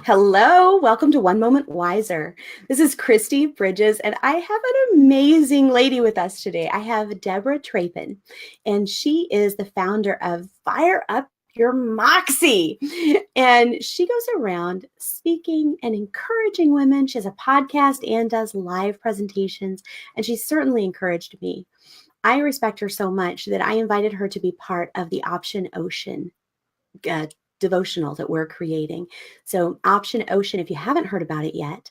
Hello, welcome to One Moment Wiser. This is Christy Bridges, and I have an amazing lady with us today. I have Debra Trappen, and she is the founder of Fire Up Your Moxie. And she goes around speaking and encouraging women. She has a podcast and does live presentations, and she's certainly encouraged me. I respect her so much that I invited her to be part of the Option Ocean devotional that we're creating. So Option Ocean, if you haven't heard about it yet,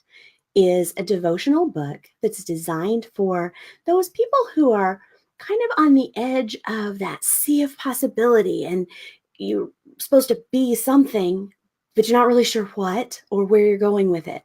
is a devotional book that's designed for those people who are kind of on the edge of that sea of possibility, and you're supposed to be something, but you're not really sure what or where you're going with it.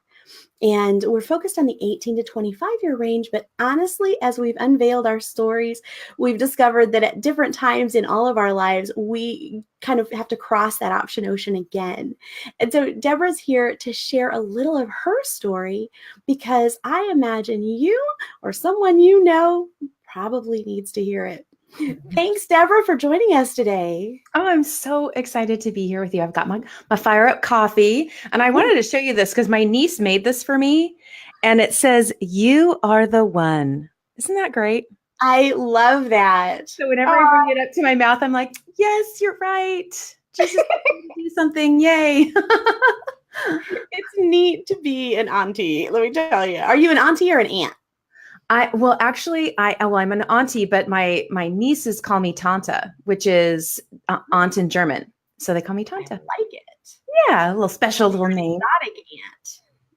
And we're focused on the 18 to 25-year range. But honestly, as we've unveiled our stories, we've discovered that at different times in all of our lives, we kind of have to cross that option ocean again. And so Debra's here to share a little of her story, because I imagine you or someone you know probably needs to hear it. Thanks, Debra, for joining us today. Oh, I'm so excited to be here with you. I've got my Fire Up coffee, and I wanted to show you this because my niece made this for me, and it says, "You are the one." Isn't that great? I love that. So whenever I bring it up to my mouth, I'm like, yes, you're right. Jesus, do something. Yay. It's neat to be an auntie. Let me tell you. Are you an auntie or an aunt? I'm an auntie, but my nieces call me Tante, which is aunt in German. So they call me Tante. I like it. Yeah, a little special little name. Exotic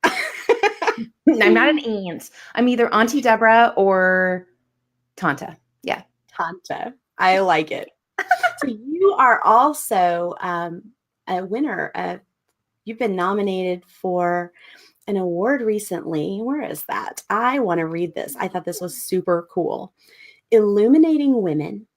aunt. I'm not an aunt. I'm either Auntie Debra or Tante. Yeah. Tante. I like it. So you are also a winner. You've been nominated for an award recently. Where is that? I want to read this. I thought this was super cool. Illuminating Women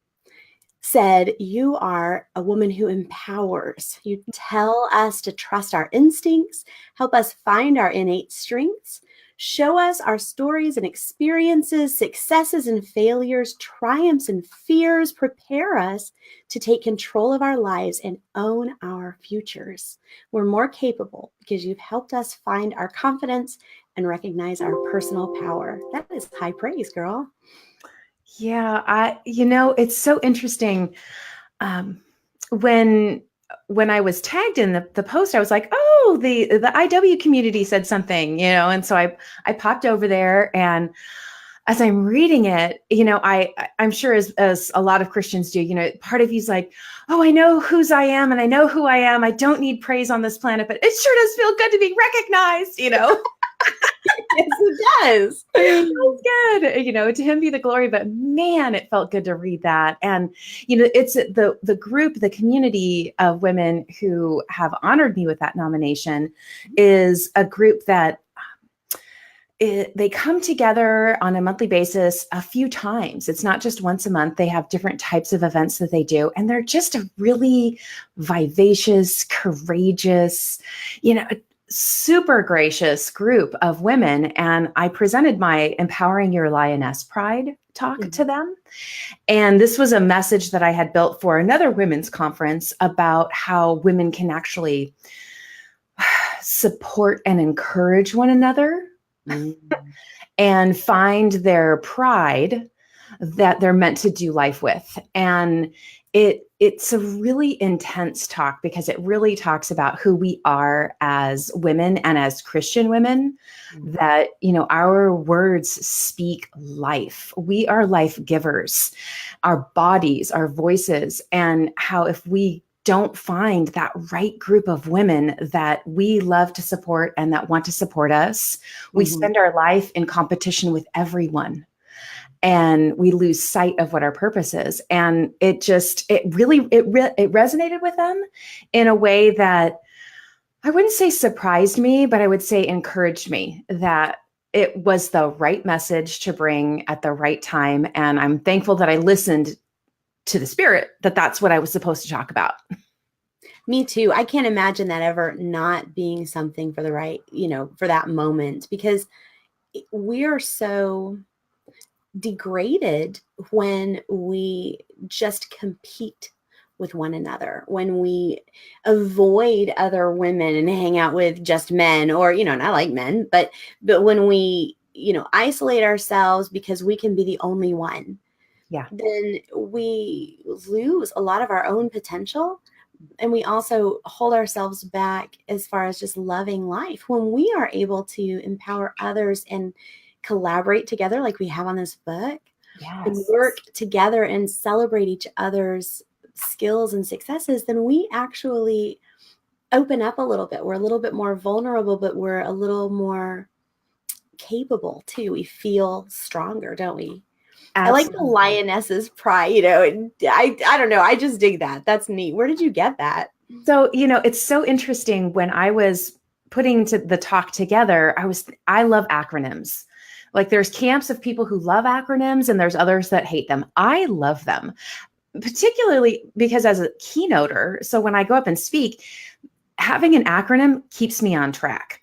said you are a woman who empowers. You tell us to trust our instincts, help us find our innate strengths, show us our stories and experiences, successes and failures, triumphs and fears, prepare us to take control of our lives and own our futures. We're more capable because you've helped us find our confidence and recognize our personal power. That is high praise, girl. Yeah, it's so interesting. When I was tagged in the post, I was like, oh, the IW community said something, and so I popped over there, and as I'm reading it, I'm sure as a lot of Christians do, part of you's like, oh, I know whose I am and I know who I am. I don't need praise on this planet, but it sure does feel good to be recognized. Yes, it does. It's good. To him be the glory, but man, it felt good to read that. And, it's the group, the community of women who have honored me with that nomination is a group that they come together on a monthly basis a few times. It's not just once a month. They have different types of events that they do. And they're just a really vivacious, courageous, super gracious group of women. And I presented my Empowering Your Lioness Pride talk to them. And this was a message that I had built for another women's conference about how women can actually support and encourage one another and find their pride that they're meant to do life with. And it's a really intense talk because it really talks about who we are as women and as Christian women, that, our words speak life. We are life givers, our bodies, our voices, and how if we don't find that right group of women that we love to support and that want to support us, we spend our life in competition with everyone. And we lose sight of what our purpose is. And it resonated with them in a way that I wouldn't say surprised me, but I would say encouraged me that it was the right message to bring at the right time. And I'm thankful that I listened to the Spirit, that that's what I was supposed to talk about. Me too. I can't imagine that ever not being something for the right, for that moment, because we are so degraded when we just compete with one another, when we avoid other women and hang out with just men, or, not like men, but when we, isolate ourselves because we can be the only one, Yeah. then we lose a lot of our own potential. And we also hold ourselves back as far as just loving life. When we are able to empower others and collaborate together, like we have on this book, and Yes. work together and celebrate each other's skills and successes, then we actually open up a little bit. We're a little bit more vulnerable, but we're a little more capable too. We feel stronger, don't we? I like the Absolutely. lioness's pride, and I don't know. I just dig that. That's neat. Where did you get that? So, it's so interesting. When I was putting the talk together, I love acronyms. Like, there's camps of people who love acronyms and there's others that hate them. I love them, particularly because as a keynoter, so when I go up and speak, having an acronym keeps me on track.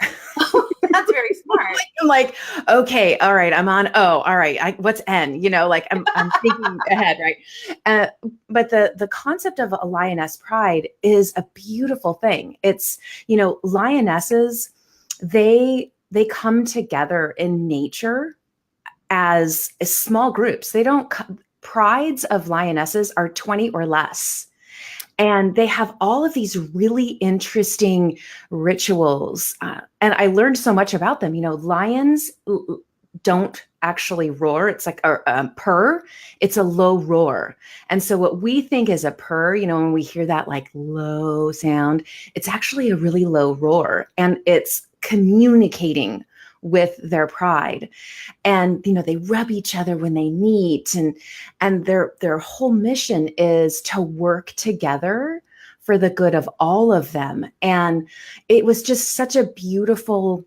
That's very smart. I'm like, okay, all right, I'm on O. All right, what's N? Like I'm thinking ahead, right? But the concept of a lioness pride is a beautiful thing. It's, lionesses, they come together in nature as small groups. They don't. Prides of lionesses are 20 or less. And they have all of these really interesting rituals. And I learned so much about them. Lions don't actually roar. It's like a purr. It's a low roar. And so what we think is a purr, when we hear that like low sound, it's actually a really low roar. And it's communicating with their pride. And they rub each other when they meet, and their whole mission is to work together for the good of all of them. And it was just such a beautiful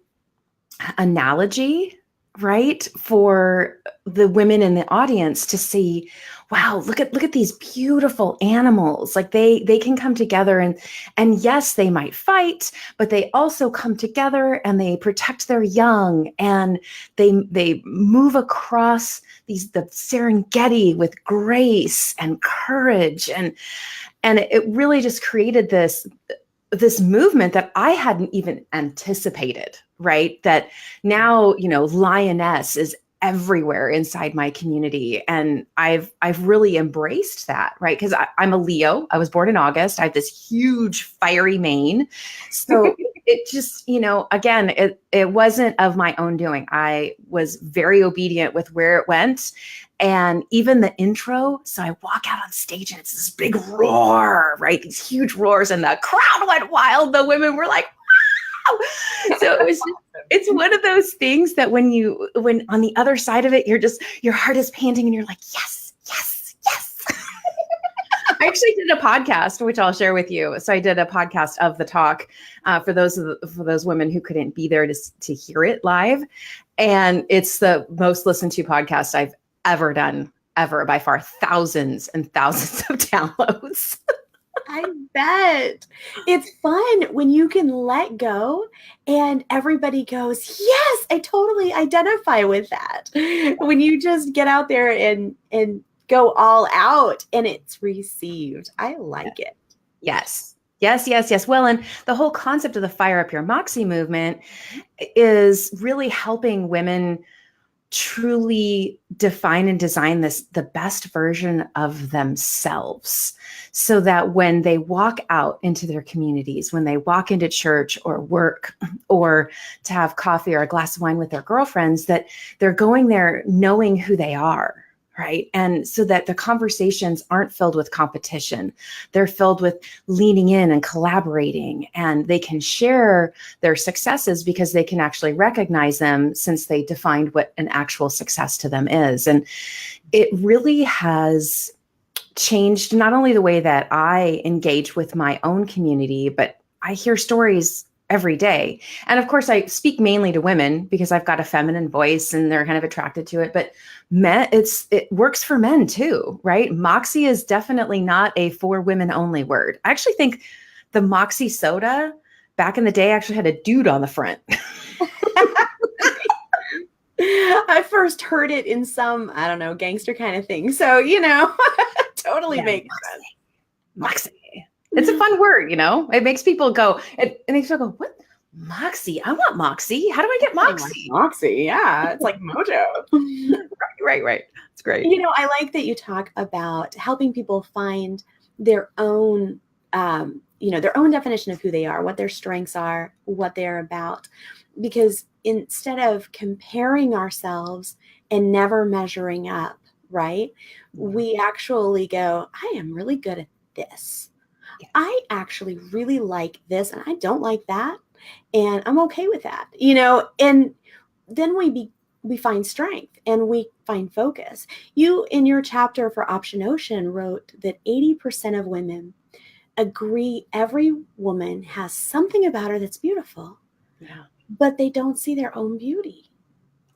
analogy, right, for the women in the audience to see, wow, look at these beautiful animals. Like they can come together, and yes, they might fight, but they also come together and they protect their young, and they move across the Serengeti with grace and courage, and it really just created this movement that I hadn't even anticipated, right? That now, Lioness is everywhere inside my community. And I've really embraced that, right? Because I'm a Leo. I was born in August. I have this huge fiery mane. So it just, again, it wasn't of my own doing. I was very obedient with where it went. And even the intro, so I walk out on stage and it's this big roar, right? These huge roars, and the crowd went wild. The women were like, wow. So it was it's one of those things that when on the other side of it, your heart is panting and you're like, yes, yes, yes. I actually did a podcast, which I'll share with you. So I did a podcast of the talk for those women who couldn't be there to hear it live. And it's the most listened to podcast I've ever done, ever, by far. Thousands and thousands of downloads. I bet. It's fun when you can let go and everybody goes, yes, I totally identify with that. When you just get out there and go all out and it's received. I like it. Yes. Yes, yes, yes. Well, and the whole concept of the Fire Up Your Moxie movement is really helping women truly define and design the best version of themselves, so that when they walk out into their communities, when they walk into church or work or to have coffee or a glass of wine with their girlfriends, that they're going there knowing who they are. Right. And so that the conversations aren't filled with competition. They're filled with leaning in and collaborating, and they can share their successes because they can actually recognize them, since they defined what an actual success to them is. And it really has changed not only the way that I engage with my own community, but I hear stories every day. And of course, I speak mainly to women because I've got a feminine voice and they're kind of attracted to it. But men, it works for men too, right? Moxie is definitely not a for women only word. I actually think the Moxie soda back in the day actually had a dude on the front. I first heard it in some, I don't know, gangster kind of thing. So, totally makes sense. Moxie. It's a fun word, It makes people go, it makes people go, what? Moxie? I want Moxie. How do I get Moxie? Moxie, yeah. It's like mojo. Right. It's great. I like that you talk about helping people find their own, their own definition of who they are, what their strengths are, what they're about. Because instead of comparing ourselves and never measuring up, right? We actually go, I am really good at this. Yeah. I actually really like this and I don't like that. And I'm okay with that, and then we find strength and we find focus. You, in your chapter for Option Ocean, wrote that 80% of women agree every woman has something about her that's beautiful. Yeah. But they don't see their own beauty.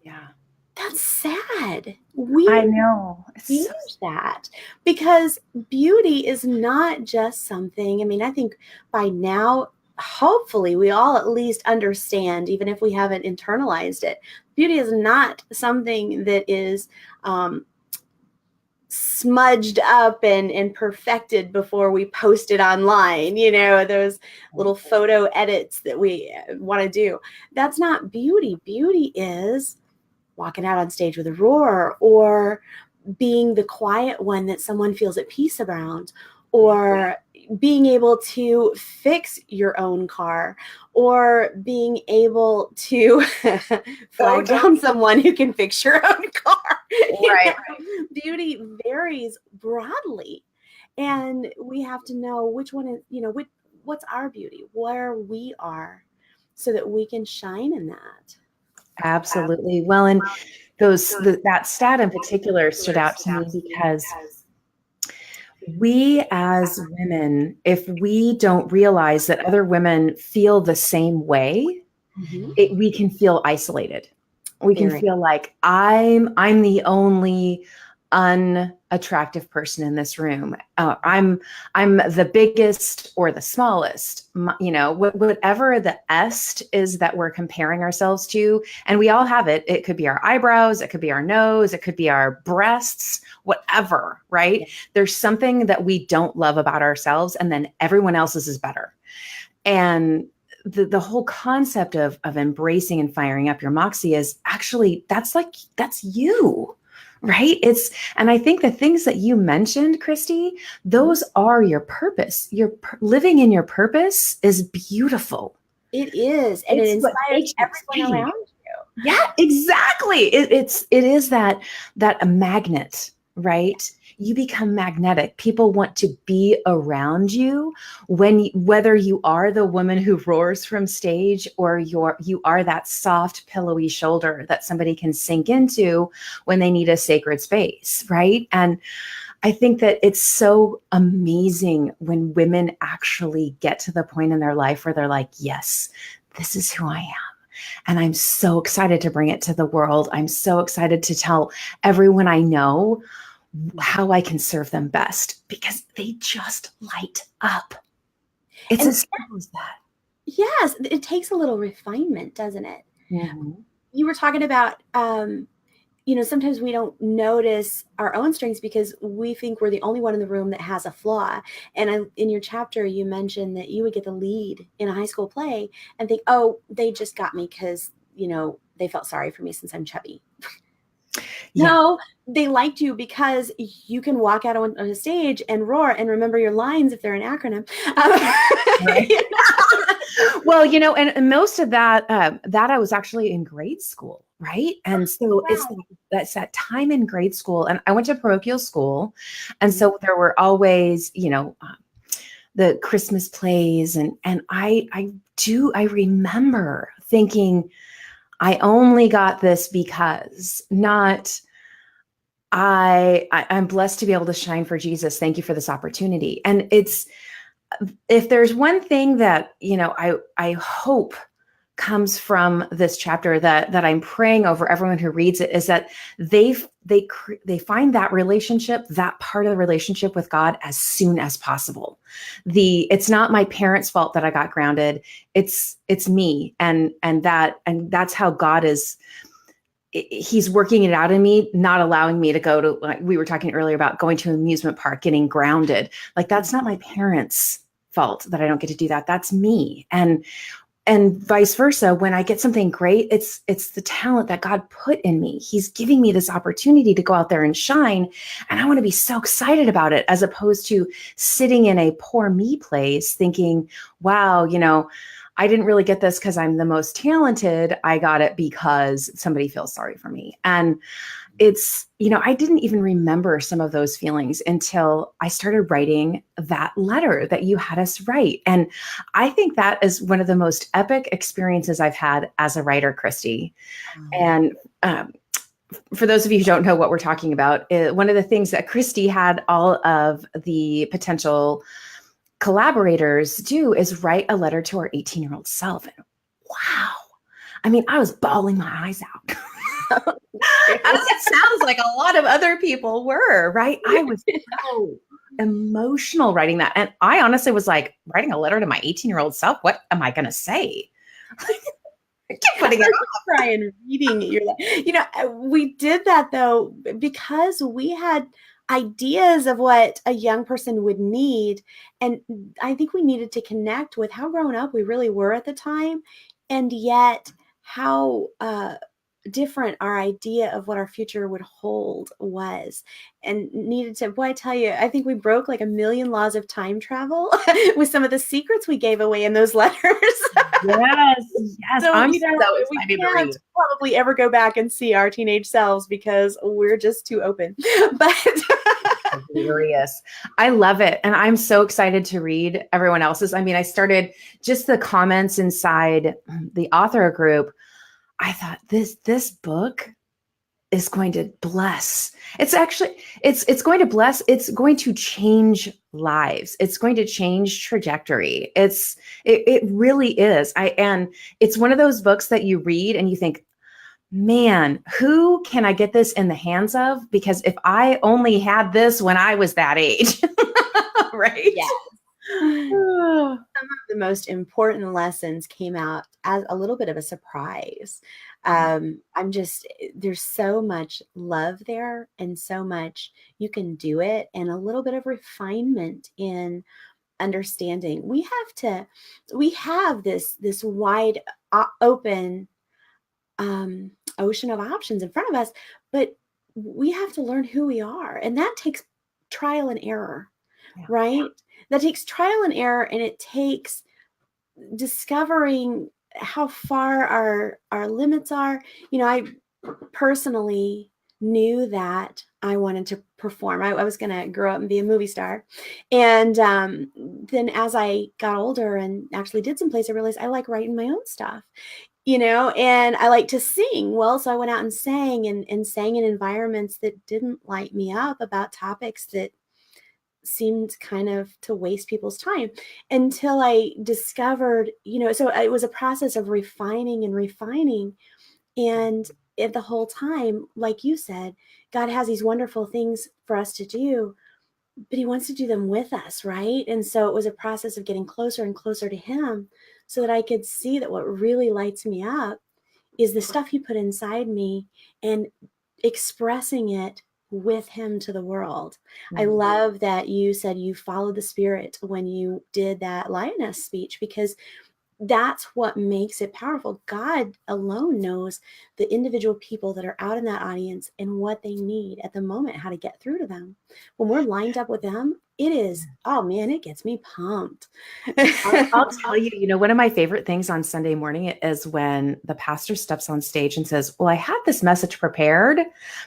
Yeah. That's sad. I know. Change that, because beauty is not just something. I think by now, hopefully we all at least understand, even if we haven't internalized it, beauty is not something that is smudged up and perfected before we post it online, those little photo edits that we want to do. That's not beauty. Beauty is walking out on stage with a roar, or being the quiet one that someone feels at peace around, or being able to fix your own car, or being able to flag down someone who can fix your own car. Right. Beauty varies broadly, and we have to know which one is, what's our beauty, where we are, so that we can shine in that. Absolutely. Well, and that stat in particular stood out to me because we as women, if we don't realize that other women feel the same way, we can feel isolated. We can feel like I'm the only unattractive person in this room. I'm the biggest or the smallest, whatever the est is that we're comparing ourselves to. And we all have it. It could be our eyebrows, it could be our nose, it could be our breasts, whatever, right? Yeah. There's something that we don't love about ourselves, and then everyone else's is better. And the whole concept of embracing and firing up your Moxie is actually, that's you. Right. And I think the things that you mentioned, Christy, those are your purpose. Living in your purpose is beautiful. It is. And it inspires everyone around you. Yeah, exactly. It is that a magnet, right? You become magnetic. People want to be around you whether you are the woman who roars from stage, or you are that soft, pillowy shoulder that somebody can sink into when they need a sacred space, right? And I think that it's so amazing when women actually get to the point in their life where they're like, yes, this is who I am. And I'm so excited to bring it to the world. I'm so excited to tell everyone I know how I can serve them best, because they just light up. It's as simple as that. Yes, it takes a little refinement, doesn't it? Mm-hmm. You were talking about, sometimes we don't notice our own strengths because we think we're the only one in the room that has a flaw. And in your chapter, you mentioned that you would get the lead in a high school play and think, oh, they just got me because, they felt sorry for me since I'm chubby. Yeah. No, they liked you because you can walk out on a stage and roar and remember your lines if they're an acronym. Right. Well, and most of that I was actually in grade school, right? And so it's that time in grade school, and I went to parochial school, and so there were always, the Christmas plays, and I remember thinking, I only got this because not I'm blessed to be able to shine for Jesus. Thank you for this opportunity. And if there's one thing that, I hope comes from this chapter that I'm praying over everyone who reads it, is that they find that relationship, that part of the relationship with God, as soon as possible. It's not my parents' fault that I got grounded. It's me. And that's how God is he's working it out in me, not allowing me to go to, like we were talking earlier about going to an amusement park, getting grounded. Like, that's not my parents' fault that I don't get to do that. That's me. And vice versa. When I get something great, it's the talent that God put in me. He's giving me this opportunity to go out there and shine. And I want to be so excited about it, as opposed to sitting in a poor me place thinking, wow, I didn't really get this because I'm the most talented. I got it because somebody feels sorry for me. And it's, I didn't even remember some of those feelings until I started writing that letter that you had us write. And I think that is one of the most epic experiences I've had as a writer, Christy. And for those of you who don't know what we're talking about, one of the things that Christy had all of the potential collaborators do is write a letter to our 18-year-old self. And wow. I mean, I was bawling my eyes out. As it sounds like a lot of other people were, right? I was so emotional writing that. And I honestly was like, writing a letter to my 18-year-old self, what am I going to say? I keep putting it off. Crying reading your we did that though because we had ideas of what a young person would need, and I think we needed to connect with how grown up we really were at the time, and yet how different our idea of what our future would hold was, and needed to, boy, I tell you, I think we broke like a million laws of time travel with some of the secrets we gave away in those letters. Yes. So, I'm so we excited to can't read. probably ever go back and see our teenage selves because we're just too open. But Hilarious. I love it. And I'm so excited to read everyone else's. I mean, I started just the comments inside the author group. I thought this book is going to bless. It's actually, it's going to bless. It's going to change lives. It's going to change trajectory. It really is. And it's one of those books that you read and you think, man, who can I get this in the hands of? Because if I only had this when I was that age, right? yes. Some of the most important lessons came out as a little bit of a surprise. There's so much love there and so much you can do it, and a little bit of refinement in understanding. We have this wide open ocean of options in front of us, but we have to learn who we are. And that takes trial and error, right? That takes trial and error, and it takes discovering how far our limits are. I personally knew that I wanted to perform. I was going to grow up and be a movie star. And then as I got older and actually did some plays, I realized I like writing my own stuff, and I like to sing. Well, so I went out and sang and sang in environments that didn't light me up, about topics that seemed kind of to waste people's time, until I discovered, so it was a process of refining and refining. And the whole time, like you said, God has these wonderful things for us to do, but he wants to do them with us, right? And so it was a process of getting closer and closer to him, so that I could see that what really lights me up is the stuff he put inside me, and expressing it with him to the world. I love that you said you followed the Spirit when you did that Lioness speech, because that's what makes it powerful. God alone knows the individual people that are out in that audience and what they need at the moment, how to get through to them. When we're lined up with them, it is, oh man, it gets me pumped. I'll tell you, one of my favorite things on Sunday morning is when the pastor steps on stage and says, well, I had this message prepared,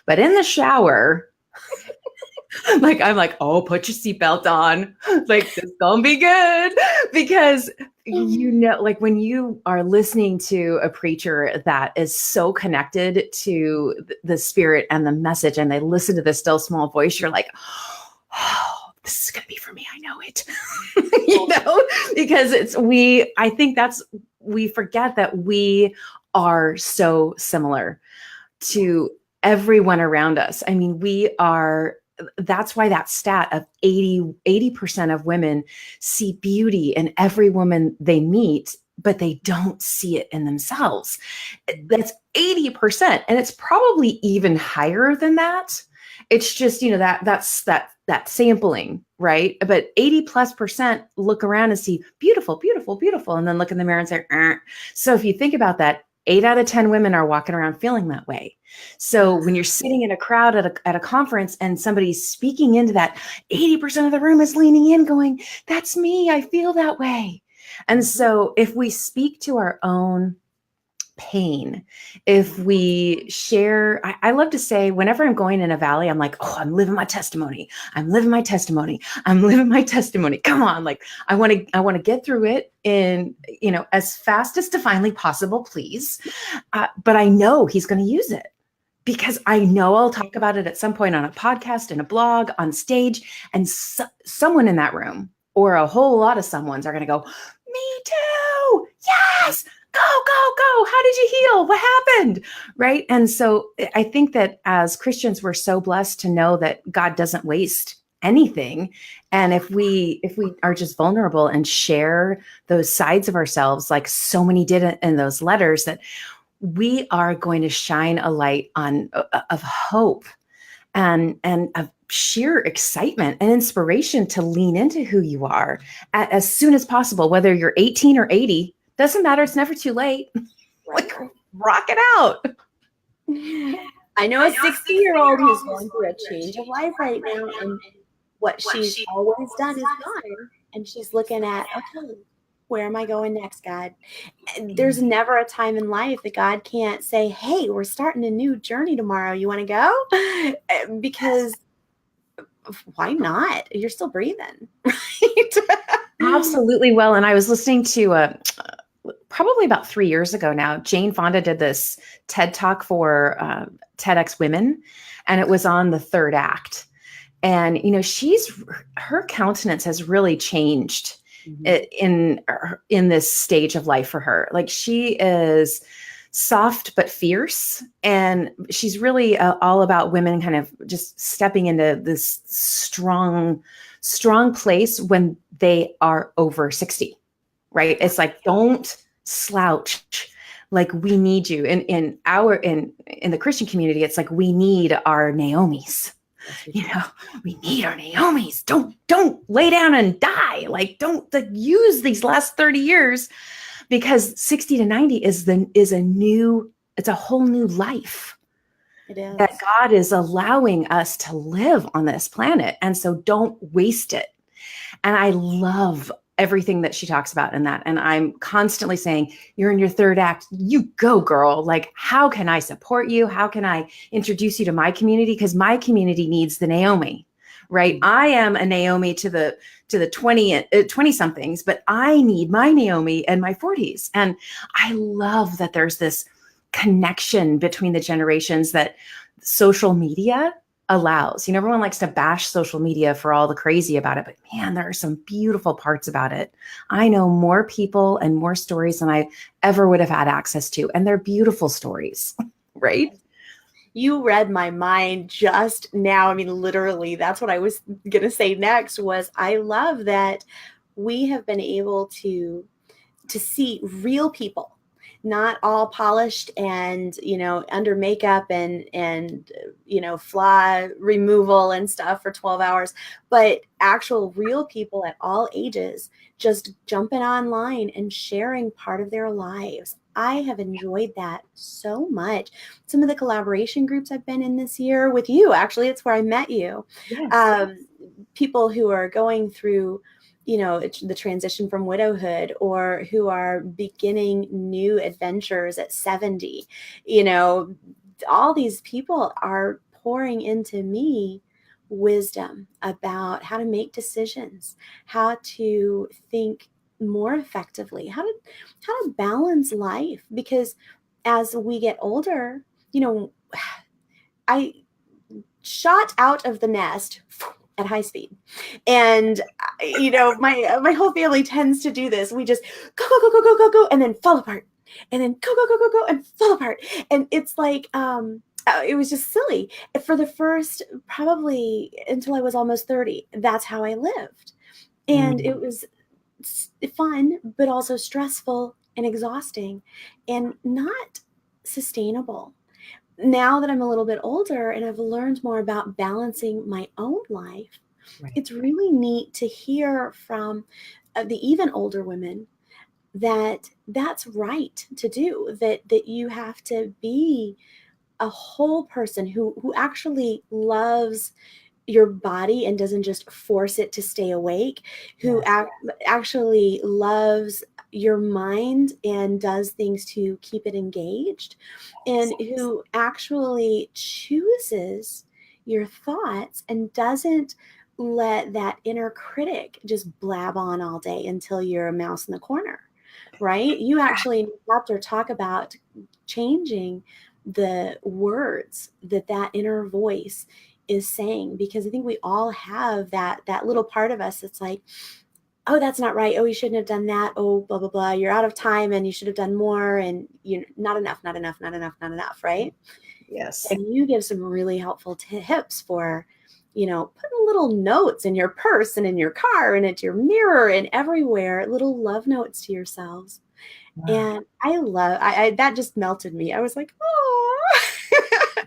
but in the shower, I'm like, oh, put your seatbelt on. Like, this gonna be good. Because, when you are listening to a preacher that is so connected to the Spirit and the message, and they listen to the still small voice, you're like, oh, this is going to be for me. I know it, because I think we forget that we are so similar to everyone around us. I mean, that's why that stat of 80% of women see beauty in every woman they meet but they don't see it in themselves. That's 80%. And it's probably even higher than that. It's just, that sampling, right? But 80+% look around and see beautiful, beautiful, beautiful, and then look in the mirror and say, So if you think about that, 8 out of 10 women are walking around feeling that way. So when you're sitting in a crowd at a conference and somebody's speaking into that, 80% of the room is leaning in going, that's me, I feel that way. And so if we speak to our own pain, if we share, I love to say, whenever I'm going in a valley, I'm like, oh, I'm living my testimony. I'm living my testimony. I'm living my testimony. Come on. Like, I want to get through it in, as fast as divinely possible, please. But I know he's going to use it, because I know I'll talk about it at some point on a podcast, in a blog, on stage, and someone in that room, or a whole lot of someone's, are going to go, me too. Yes. Go, go, go. How did you heal? What happened? Right. And so I think that as Christians, we're so blessed to know that God doesn't waste anything. And if we are just vulnerable and share those sides of ourselves, like so many did in those letters, that we are going to shine a light of hope and of sheer excitement and inspiration to lean into who you are as soon as possible, whether you're 18 or 80. Doesn't matter. It's never too late. Like, rock it out. I know a 60-year-old who's going through a change of life right now, and what she's always done is gone. And she's looking at, okay, where am I going next, God? And there's never a time in life that God can't say, hey, we're starting a new journey tomorrow. You want to go? Because why not? You're still breathing, right? Absolutely. Well, and I was listening to probably about 3 years ago now, Jane Fonda did this TED Talk for TEDx Women, and it was on the third act. And, her countenance has really changed in this stage of life for her. Like, she is soft but fierce, and she's really all about women kind of just stepping into this strong place when they are over 60, right? It's like, don't slouch. Like, we need you. In the Christian community, it's like, we need our Naomis. We need our Naomis. Don't lay down and die. Like, don't use these last 30 years, because 60 to 90 is a whole new life. It is. That God is allowing us to live on this planet. And so don't waste it. And I love everything that she talks about in that. And I'm constantly saying, you're in your third act, you go, girl. Like, how can I support you? How can I introduce you to my community? Because my community needs the Naomi, right? I am a Naomi to the 20 somethings, but I need my Naomi in my 40s. And I love that there's this connection between the generations that social media allows. Everyone likes to bash social media for all the crazy about it, but man, there are some beautiful parts about it. I know more people and more stories than I ever would have had access to, and they're beautiful stories, right? You read my mind just now. I mean, literally, that's what I was going to say next. Was I love that we have been able to see real people, not all polished and, under makeup and flaw removal and stuff for 12 hours, but actual real people at all ages just jumping online and sharing part of their lives. I have enjoyed that so much. Some of the collaboration groups I've been in this year with you, actually, it's where I met you. Yes. People who are going through the transition from widowhood, or who are beginning new adventures at 70, all these people are pouring into me wisdom about how to make decisions, how to think more effectively, how to balance life. Because as we get older, I shot out of the nest at high speed. And, my whole family tends to do this. We just go, go, go, go, go, go, go, and then fall apart. And then go, go, go, go, go, and fall apart. And it's like, it was just silly. For the first, probably until I was almost 30, that's how I lived. And it was fun, but also stressful and exhausting and not sustainable. Now that I'm a little bit older and I've learned more about balancing my own life, Right. it's really neat to hear from the even older women that that's right to do, that you have to be a whole person who actually loves your body and doesn't just force it to stay awake, who Yes. actually loves your mind and does things to keep it engaged, and who actually chooses your thoughts and doesn't let that inner critic just blab on all day until you're a mouse in the corner, right? You actually in the chapter talk about changing the words that inner voice is saying, because I think we all have that little part of us that's like, oh, that's not right, oh, you shouldn't have done that, oh, blah blah blah, you're out of time and you should have done more, and you're not enough, not enough, not enough, not enough, right? Yes. And you give some really helpful tips for, putting little notes in your purse and in your car and at your mirror and everywhere, little love notes to yourselves. Wow. And I that just melted me. I was like, oh.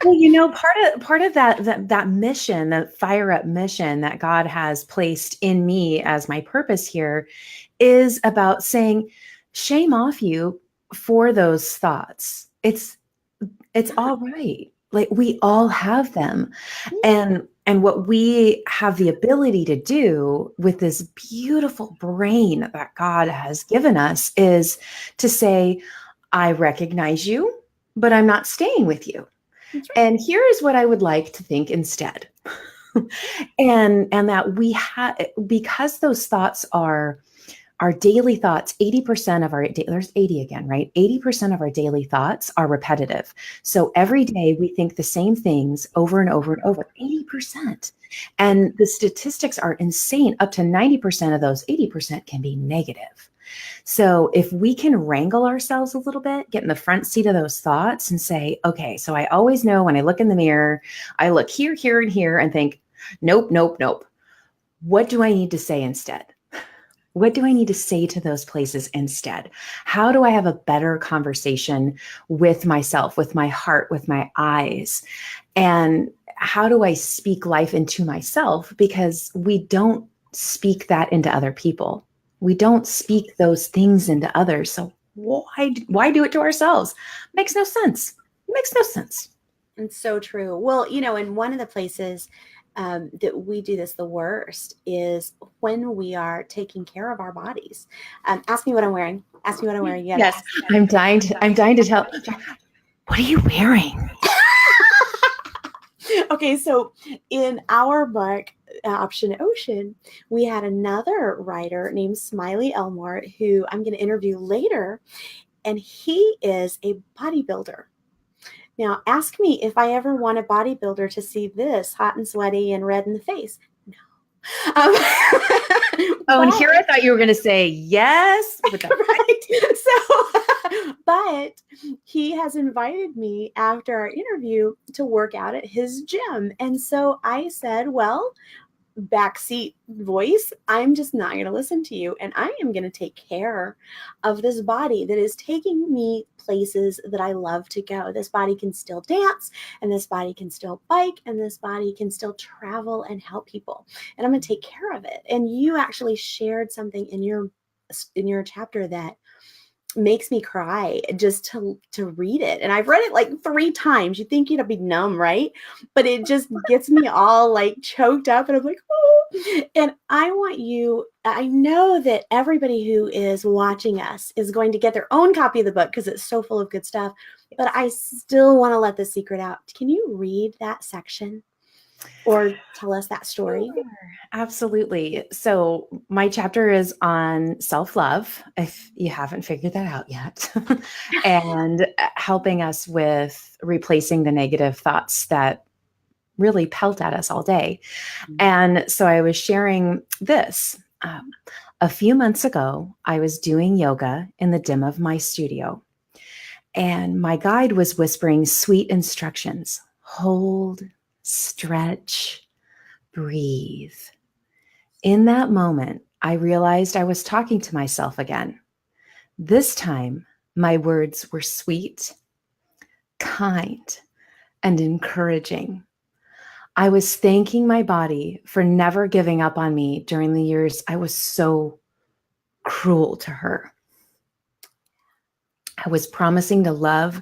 Well, part of that mission, that fire up mission that God has placed in me as my purpose here, is about saying, shame off you for those thoughts. It's all right. Like, we all have them. And what we have the ability to do with this beautiful brain that God has given us is to say, I recognize you, but I'm not staying with you. That's right. And here is what I would like to think instead. And that we have, because those thoughts are our daily thoughts, 80% of our, there's 80 again, right? 80% of our daily thoughts are repetitive. So every day we think the same things over and over and over, 80%. And the statistics are insane. Up to 90% of those 80% can be negative. So if we can wrangle ourselves a little bit, get in the front seat of those thoughts and say, okay, so I always know when I look in the mirror, I look here, here, and here and think, nope, nope, nope. What do I need to say instead? What do I need to say to those places instead? How do I have a better conversation with myself, with my heart, with my eyes? And how do I speak life into myself? Because we don't speak that into other people. We don't speak those things into others. So why do it to ourselves? Makes no sense. It makes no sense. It's so true. Well, and one of the places that we do this the worst is when we are taking care of our bodies. Ask me what I'm wearing. Ask me what I'm wearing. You gotta Yes, ask. I'm dying to tell. What are you wearing? Okay, so in our book, Option Ocean, we had another writer named Smiley Elmore, who I'm going to interview later, and he is a bodybuilder. Now, ask me if I ever want a bodybuilder to see this hot and sweaty and red in the face. No. Oh, and But here I thought you were going to say yes. With that. right. So, but he has invited me after our interview to work out at his gym. And so I said, well, backseat voice, I'm just not going to listen to you. And I am going to take care of this body that is taking me places that I love to go. This body can still dance, and this body can still bike, and this body can still travel and help people. And I'm going to take care of it. And you actually shared something in your chapter that makes me cry just to read it. And I've read it like 3 times. You think you'd be numb, right? But it just gets me all like choked up, and I'm like, oh. And I know that everybody who is watching us is going to get their own copy of the book because it's so full of good stuff. But I still want to let the secret out. Can you read that section or tell us that story? Sure, absolutely. So my chapter is on self-love, if you haven't figured that out yet, and helping us with replacing the negative thoughts that really pelt at us all day. And so I was sharing this. A few months ago, I was doing yoga in the dim of my studio, and my guide was whispering sweet instructions: hold, stretch, breathe. In that moment, I realized I was talking to myself again. This time, my words were sweet, kind, and encouraging. I was thanking my body for never giving up on me during the years I was so cruel to her. I was promising to love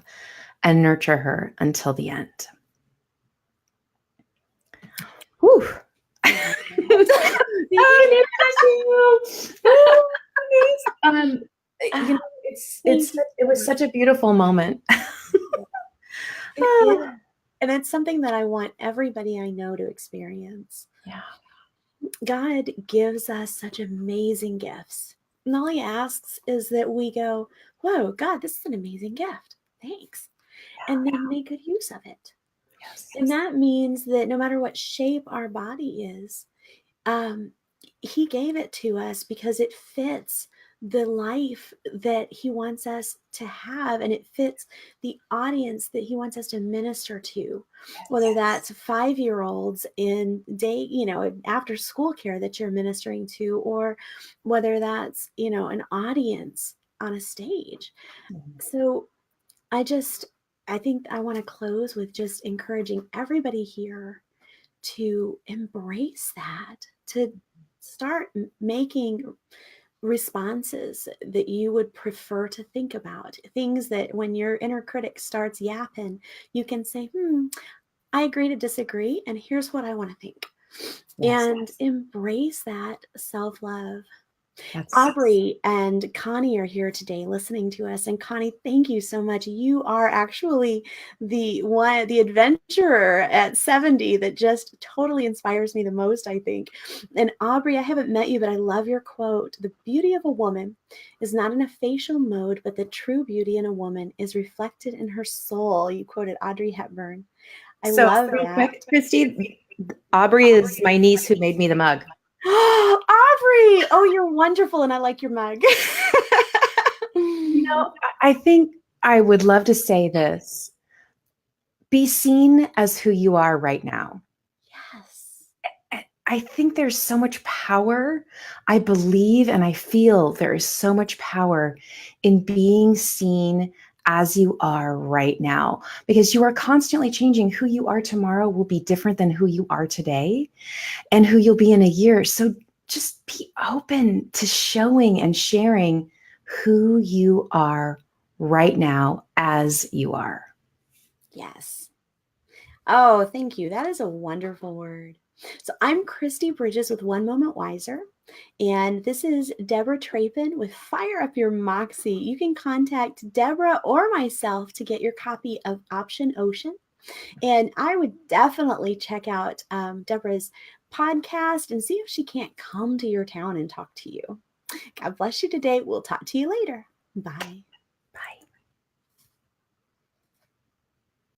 and nurture her until the end. Whew. You know, it was such a beautiful moment. And it's something that I want everybody I know to experience. Yeah. God gives us such amazing gifts. And all he asks is that we go, whoa, God, this is an amazing gift. Thanks. Yeah. And then make good use of it. Yes. And that means that no matter what shape our body is, he gave it to us because it fits the life that he wants us to have, and it fits the audience that he wants us to minister to, whether that's 5-year-olds in day, after school care that you're ministering to, or whether that's, an audience on a stage. So I think I want to close with just encouraging everybody here to embrace that, to start making responses that you would prefer to think about, things that when your inner critic starts yapping, you can say, I agree to disagree, and here's what I want to think. Yes. And embrace that self-love. Aubrey and Connie are here today listening to us. And Connie, thank you so much. You are actually the adventurer at 70 that just totally inspires me the most, I think. And Aubrey, I haven't met you, but I love your quote. The beauty of a woman is not in a facial mode, but the true beauty in a woman is reflected in her soul. You quoted Audrey Hepburn. I love real that. Quick, Christy, Aubrey is my niece who made me the mug. Aubrey, oh, you're wonderful, and I like your mug. I think I would love to say this. Be seen as who you are right now. Yes. I think there's so much power. I believe and I feel there is so much power in being seen as you are right now, because you are constantly changing. Who you are tomorrow will be different than who you are today and who you'll be in a year. So just be open to showing and sharing who you are right now as you are. Yes. Oh, thank you. That is a wonderful word. So I'm Christy Bridges with One Moment Wiser, and this is Debra Trappen with Fire Up Your Moxie. You can contact Debra or myself to get your copy of Option Ocean, and I would definitely check out Debra's podcast and see if she can't come to your town and talk to you. God bless you today. We'll talk to you later. Bye.